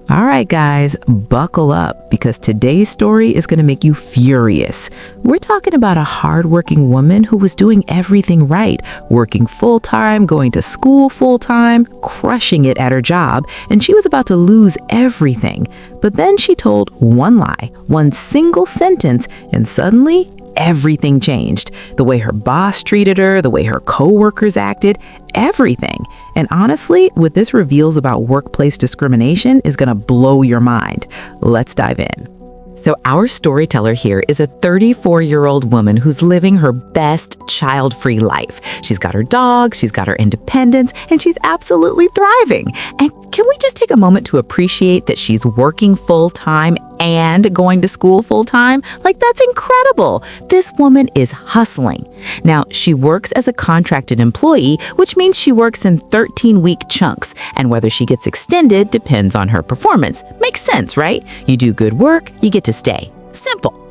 All right, guys, buckle up because today's story is going to make you furious. We're talking about a hardworking woman who was doing everything right, working full-time, going to school full-time, crushing it at her job, and she was about to lose everything. But then she told one lie, one single sentence, and suddenly everything changed. The way her boss treated her, the way her coworkers acted, everything. And honestly, what this reveals about workplace discrimination is going to blow your mind. Let's dive in. So our storyteller here is a 34-year-old woman who's living her best child-free life. She's got her dog, she's got her independence, and she's absolutely thriving. And can we just take a moment to appreciate that she's working full-time and going to school full-time? Like, that's incredible. This woman is hustling. Now, she works as a contracted employee, which means she works in 13-week chunks, and whether she gets extended depends on her performance. Makes sense, right? You do good work, you get to stay. Simple.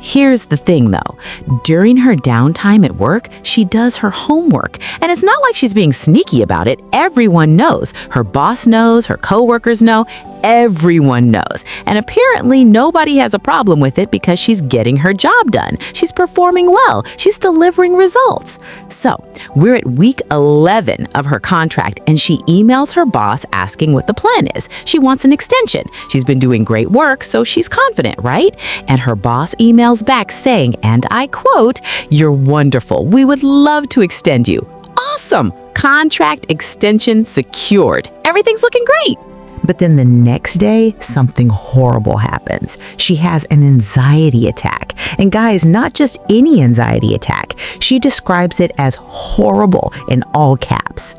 Here's the thing though, during her downtime at work, she does her homework. And it's not like she's being sneaky about it. Everyone knows. Her boss knows, her coworkers know, everyone knows. And apparently nobody has a problem with it because she's getting her job done. She's performing well. She's delivering results. So we're at week 11 of her contract and she emails her boss asking what the plan is. She wants an extension. She's been doing great work, so she's confident, right? And her boss emails back saying, and I quote, "You're wonderful. We would love to extend you." Awesome! Contract extension secured. Everything's looking great. But then the next day, something horrible happens. She has an anxiety attack. And guys, not just any anxiety attack. She describes it as horrible in all caps.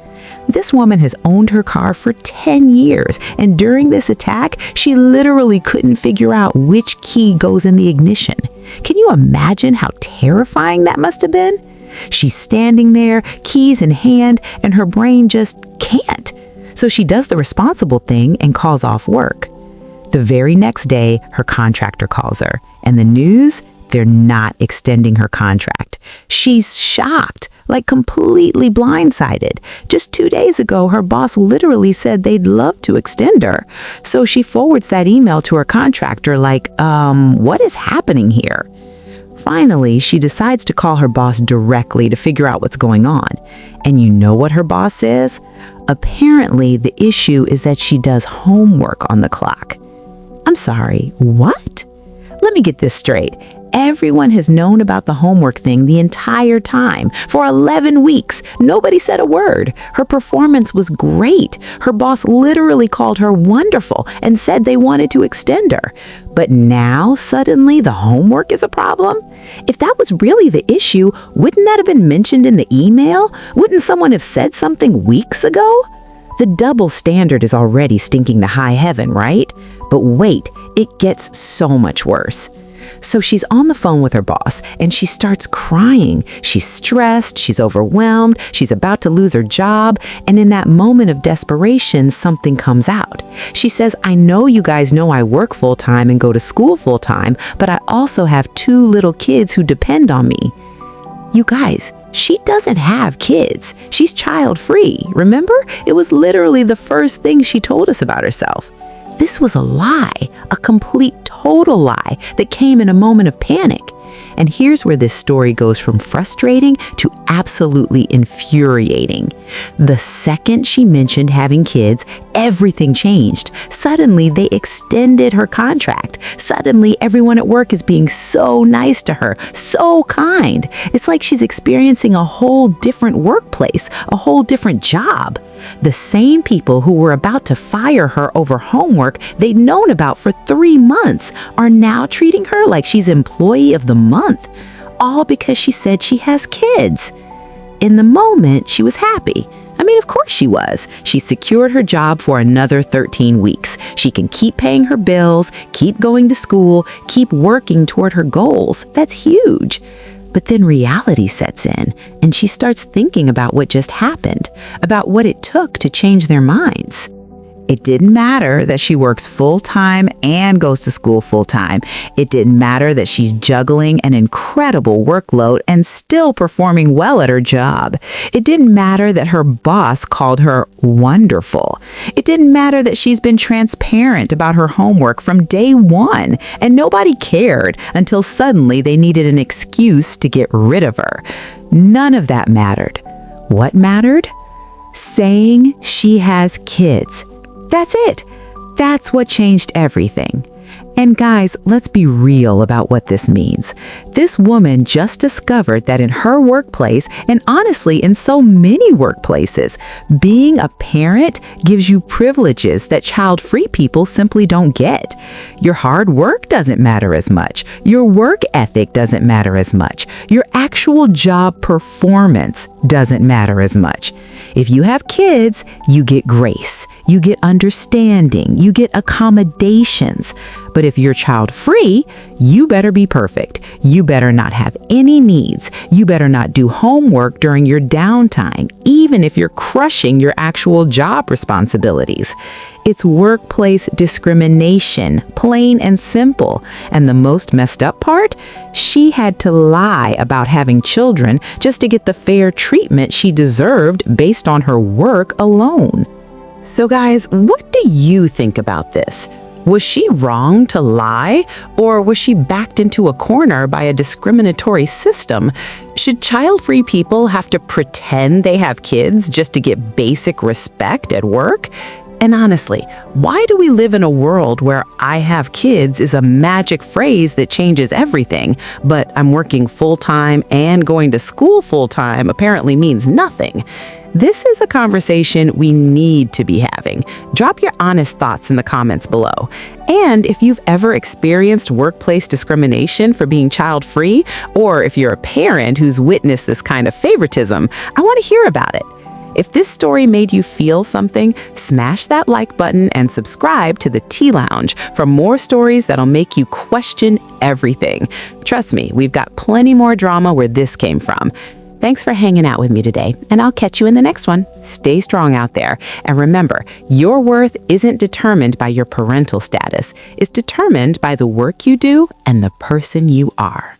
This woman has owned her car for 10 years, and during this attack, she literally couldn't figure out which key goes in the ignition. Can you imagine how terrifying that must have been? She's standing there, keys in hand, and her brain just can't. So she does the responsible thing and calls off work. The very next day, her contractor calls her, and the news? They're not extending her contract. She's shocked, like completely blindsided. Just 2 days ago, her boss literally said they'd love to extend her. So she forwards that email to her contractor like, what is happening here? Finally, she decides to call her boss directly to figure out what's going on. And you know what her boss says? Apparently, the issue is that she does homework on the clock. I'm sorry, what? Let me get this straight. Everyone has known about the homework thing the entire time. For 11 weeks, nobody said a word. Her performance was great. Her boss literally called her wonderful and said they wanted to extend her. But now, suddenly, the homework is a problem? If that was really the issue, wouldn't that have been mentioned in the email? Wouldn't someone have said something weeks ago? The double standard is already stinking to high heaven, right? But wait, it gets so much worse. So she's on the phone with her boss and she starts crying. She's stressed, she's overwhelmed, she's about to lose her job. And in that moment of desperation, something comes out. She says, "I know you guys know I work full-time and go to school full-time, but I also have 2 little kids who depend on me." You guys, she doesn't have kids. She's child-free. Remember? It was literally the first thing she told us about herself. This was a lie, a complete total lie that came in a moment of panic. And here's where this story goes from frustrating to absolutely infuriating. The second she mentioned having kids, everything changed. Suddenly, they extended her contract. Suddenly, everyone at work is being so nice to her, so kind. It's like she's experiencing a whole different workplace, a whole different job. The same people who were about to fire her over homework they'd known about for 3 months are now treating her like she's Employee of the Month, all because she said she has kids. In the moment, she was happy. I mean, of course she was. She secured her job for another 13 weeks. She can keep paying her bills, keep going to school, keep working toward her goals. That's huge. But then reality sets in, and she starts thinking about what just happened, about what it took to change their minds. It didn't matter that she works full-time and goes to school full-time. It didn't matter that she's juggling an incredible workload and still performing well at her job. It didn't matter that her boss called her wonderful. It didn't matter that she's been transparent about her homework from day one, and nobody cared until suddenly they needed an excuse to get rid of her. None of that mattered. What mattered? Saying she has kids. That's it. That's what changed everything. And guys, let's be real about what this means. This woman just discovered that in her workplace, and honestly in so many workplaces, being a parent gives you privileges that child-free people simply don't get. Your hard work doesn't matter as much. Your work ethic doesn't matter as much. Your actual job performance doesn't matter as much. If you have kids, you get grace, you get understanding, you get accommodations. But if you're child-free, you better be perfect. You better not have any needs. You better not do homework during your downtime, even if you're crushing your actual job responsibilities. It's workplace discrimination, plain and simple. And the most messed up part? She had to lie about having children just to get the fair treatment she deserved based on her work alone. So guys, what do you think about this? Was she wrong to lie, or was she backed into a corner by a discriminatory system? Should child-free people have to pretend they have kids just to get basic respect at work? And honestly, why do we live in a world where "I have kids" is a magic phrase that changes everything, but "I'm working full-time and going to school full-time" apparently means nothing? This is a conversation we need to be having. Drop your honest thoughts in the comments below. And if you've ever experienced workplace discrimination for being child-free, or if you're a parent who's witnessed this kind of favoritism, I want to hear about it. If this story made you feel something, smash that like button and subscribe to the Tea Lounge for more stories that'll make you question everything. Trust me, we've got plenty more drama where this came from. Thanks for hanging out with me today, and I'll catch you in the next one. Stay strong out there. And remember, your worth isn't determined by your parental status. It's determined by the work you do and the person you are.